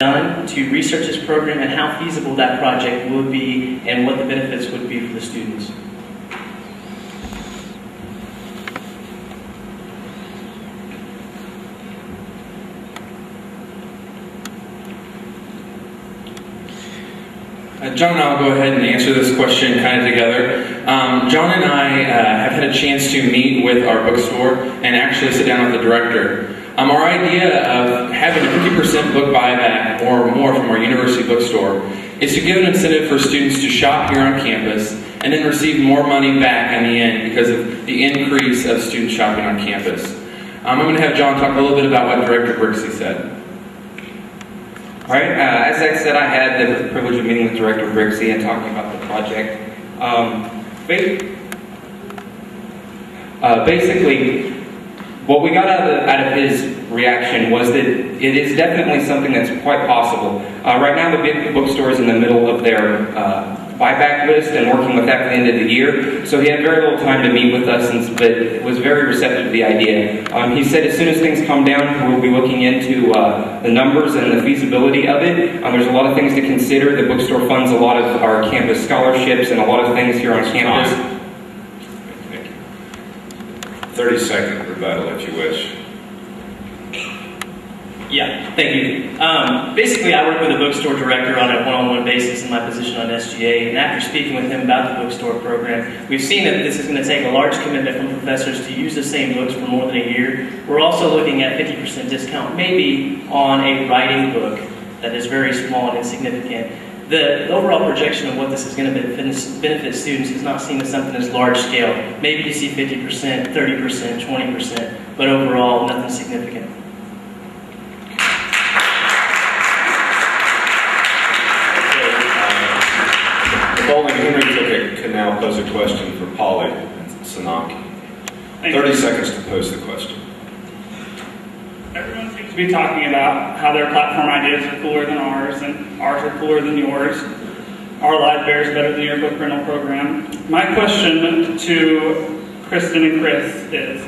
done to research this program and how feasible that project would be and what the benefits would be for the students. John and I will go ahead and answer this question kind of together. John and I have had a chance to meet with our bookstore and actually sit down with the director. Our idea of having a 50% book buyback or more from our university bookstore is to give an incentive for students to shop here on campus and then receive more money back in the end because of the increase of student shopping on campus. I'm going to have John talk a little bit about what Director Brixey said. All right, as Zach said, I had the privilege of meeting with Director Brixey and talking about the project. Basically, what we got out of his reaction was that it is definitely something that's quite possible. Right now, the bookstore is in the middle of their buyback list and working with that for the end of the year. So he had very little time to meet with us, but was very receptive to the idea. He said as soon as things calm down, we'll be looking into the numbers and the feasibility of it. There's a lot of things to consider. The bookstore funds a lot of our campus scholarships and a lot of things here on campus. Thank you. 30-second rebuttal, if you wish. Yeah, thank you. Basically, I work with a bookstore director on a one-on-one basis in my position on SGA, and after speaking with him about the bookstore program, we've seen that this is going to take a large commitment from professors to use the same books for more than a year. We're also looking at 50% discount, maybe on a writing book that is very small and insignificant. The overall projection of what this is going to benefit students is not seen as something as large scale. Maybe you see 50%, 30%, 20%, but overall, nothing significant. Bowling Henry ticket can now pose a question for Polly and Sanaki. 30 seconds to pose the question. Everyone seems to be talking about how their platform ideas are cooler than ours, and ours are cooler than yours. Our library is better than your book rental program. My question to Kristen and Chris is,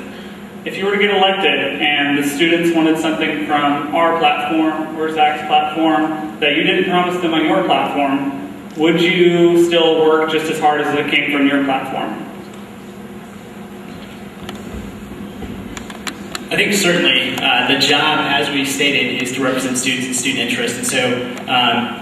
if you were to get elected and the students wanted something from our platform or Zach's platform that you didn't promise them on your platform, would you still work just as hard as it came from your platform? I think certainly the job, as we stated, is to represent students and student interest. And so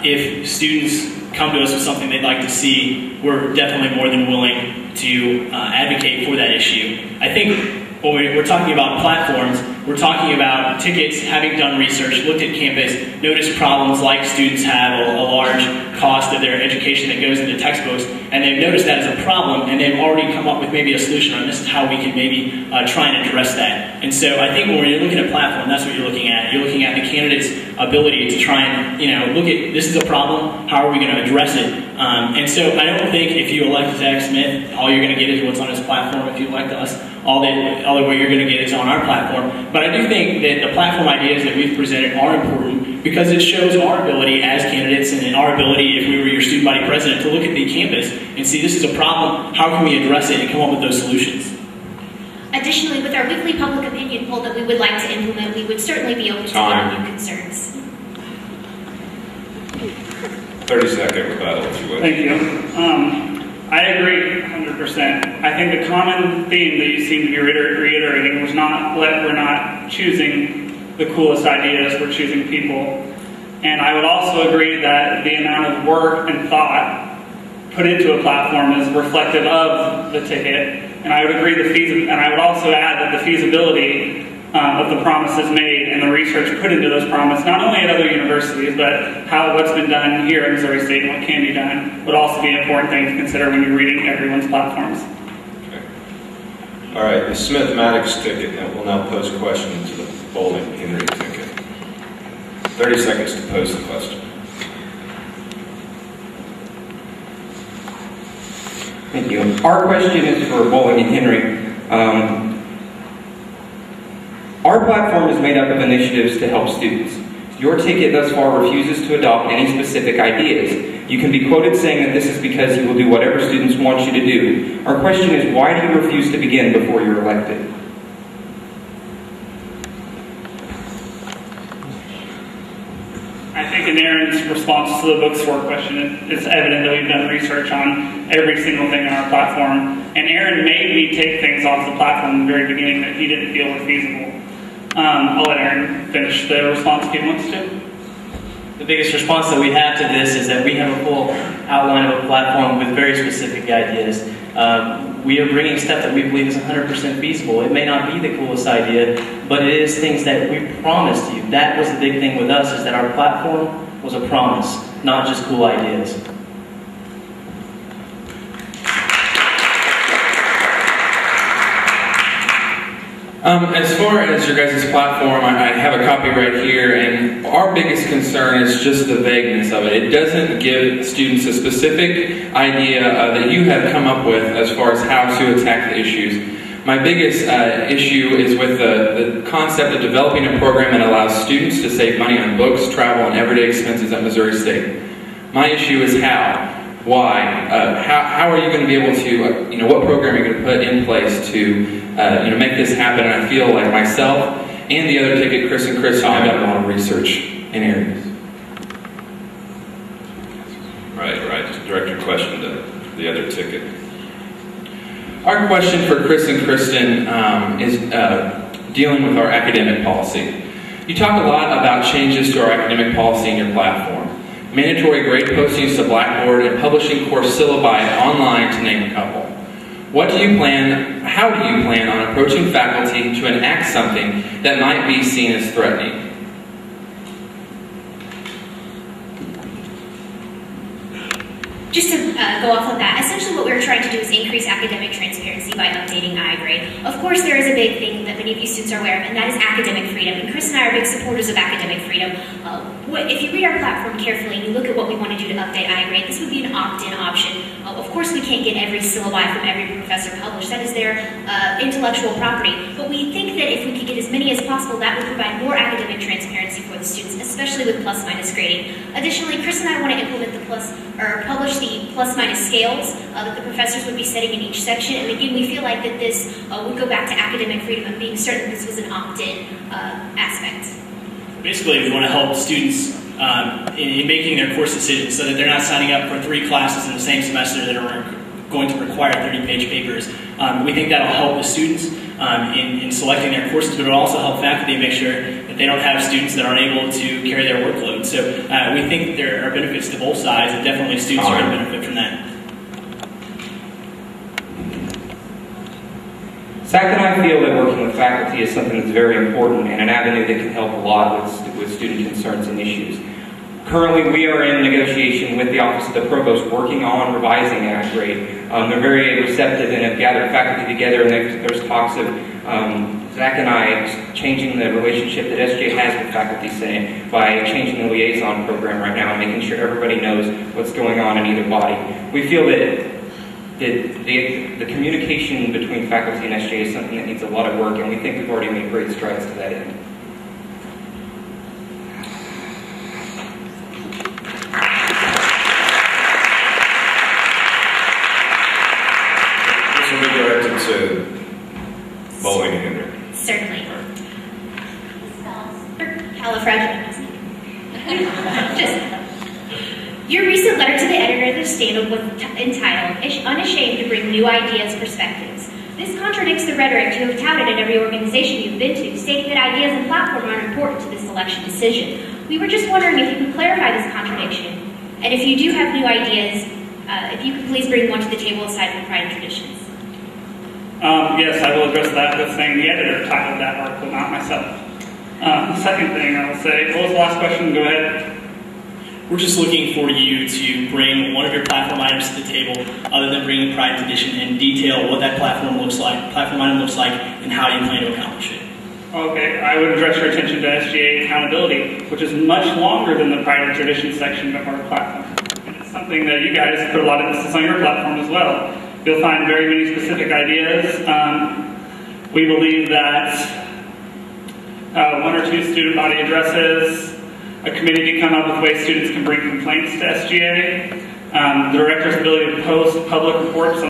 if students come to us with something they'd like to see, we're definitely more than willing to advocate for that issue. I think when we're talking about platforms, we're talking about tickets, having done research, looked at campus, noticed problems like students have a large cost of their education that goes into textbooks, and they've noticed that as a problem, and they've already come up with maybe a solution on this is how we can maybe try and address that. And so I think when you're looking at platform, that's what you're looking at. You're looking at the candidate's ability to try and look at this is a problem, how are we going to address it? And so I don't think if you elect Zach Smith, all you're going to get is what's on his platform. If you elect us, all the way you're going to get is on our platform. But I do think that the platform ideas that we've presented are important because it shows our ability as candidates and our ability, if we were your student body president, to look at the campus and see this is a problem, how can we address it and come up with those solutions. Additionally, with our weekly public opinion poll that we would like to implement, we would certainly be open to hearing your concerns. 30-second rebuttal, if you will. Thank you. I agree 100%. I think the common theme that you seem to be reiterating was we're not choosing the coolest ideas, we're choosing people. And I would also agree that the amount of work and thought put into a platform is reflective of the ticket. And I would agree and I would also add that the feasibility of the promises made and the research put into those promises, not only at other universities, but what's been done here at Missouri State and what can be done, would also be an important thing to consider when you're reading everyone's platforms. Okay. All right, the Smith-Maddox ticket will now pose a question to the Bowling Henry ticket. 30 seconds to pose the question. Thank you. Our question is for Bowling and Henry. Our platform is made up of initiatives to help students. Your ticket thus far refuses to adopt any specific ideas. You can be quoted saying that this is because you will do whatever students want you to do. Our question is, why do you refuse to begin before you're elected? I think think in Aaron's response to the bookstore question, it's evident that we've done research on every single thing on our platform. And Aaron made me take things off the platform in the very beginning that he didn't feel were feasible. I'll let Aaron finish the response if he wants to. The biggest response that we have to this is that we have a full outline of a platform with very specific ideas. We are bringing stuff that we believe is 100% feasible. It may not be the coolest idea, but it is things that we promised you. That was the big thing with us, is that our platform was a promise, not just cool ideas. As far as your guys' platform, I have a copy right here, and our biggest concern is just the vagueness of it. It doesn't give students a specific idea that you have come up with as far as how to attack the issues. My biggest issue is with the concept of developing a program that allows students to save money on books, travel, and everyday expenses at Missouri State. My issue is how. Why? How are you going to be able to, what program are you going to put in place to, make this happen? And I feel like myself and the other ticket, Chris and Chris, have done a lot of research in areas. Right. Just direct your question to the other ticket. Our question for Chris and Kristen is dealing with our academic policy. You talk a lot about changes to our academic policy in your platform. Mandatory grade postings to Blackboard, and publishing course syllabi online, to name a couple. How do you plan on approaching faculty to enact something that might be seen as threatening? Just to go off of that, essentially what we're trying to do is increase academic transparency by updating iGrade. Of course, there is a big thing that many of you students are aware of, and that is academic freedom. And Chris and I are big supporters of academic freedom. If you read our platform carefully and you look at what we want to do to update iGrade, this would be an opt-in option. Of course, we can't get every syllabi from every professor published. That is their intellectual property. But we think that if we could get as many as possible, that would provide more academic transparency for the students, especially with plus-minus grading. Additionally, Chris and I want to implement publish the plus-minus scales that the professors would be setting in each section. And again, we feel like that this would go back to academic freedom and being certain this was an opt-in aspect. Basically, we want to help students in making their course decisions so that they're not signing up for 3 classes in the same semester that are going to require 30-page papers. We think that'll help the students in selecting their courses, but it'll also help faculty make sure that they don't have students that aren't able to carry their workload. So we think there are benefits to both sides, and definitely students are going to benefit from that. Zach and I feel that working with faculty is something that's very important and an avenue that can help a lot with student concerns and issues. Currently, we are in negotiation with the Office of the Provost working on revising iGrade. They're very receptive and have gathered faculty together, and there's talks of Zach and I changing the relationship that SGA has with Faculty Senate by changing the liaison program right now and making sure everybody knows what's going on in either body. We feel that the communication between faculty and SGA is something that needs a lot of work, and we think we've already made great strides to that end. This will be directed to Bowling Henry. Certainly. Your recent letter to the editor of the Standard was entitled, "Unashamed to Bring New Ideas, Perspectives." This contradicts the rhetoric you have touted in every organization you've been to, stating that ideas and platform are important to this selection decision. We were just wondering if you could clarify this contradiction, and if you do have new ideas, if you could please bring one to the table aside from Pride and Traditions. Yes, I will address that with saying the editor titled that article, not myself. The second thing I will say, what was the last question? Go ahead. We're just looking for you to bring one of your platform items to the table, other than bringing Pride and Tradition, and detail what that platform item looks like, and how you plan to accomplish it. Okay, I would address your attention to SGA accountability, which is much longer than the Pride and Tradition section of our platform. And it's something that you guys put a lot of emphasis on your platform as well. You'll find very many specific ideas. We believe that 1 or 2 student body addresses, a committee to come up with ways students can bring complaints to SGA, the director's ability to post public reports on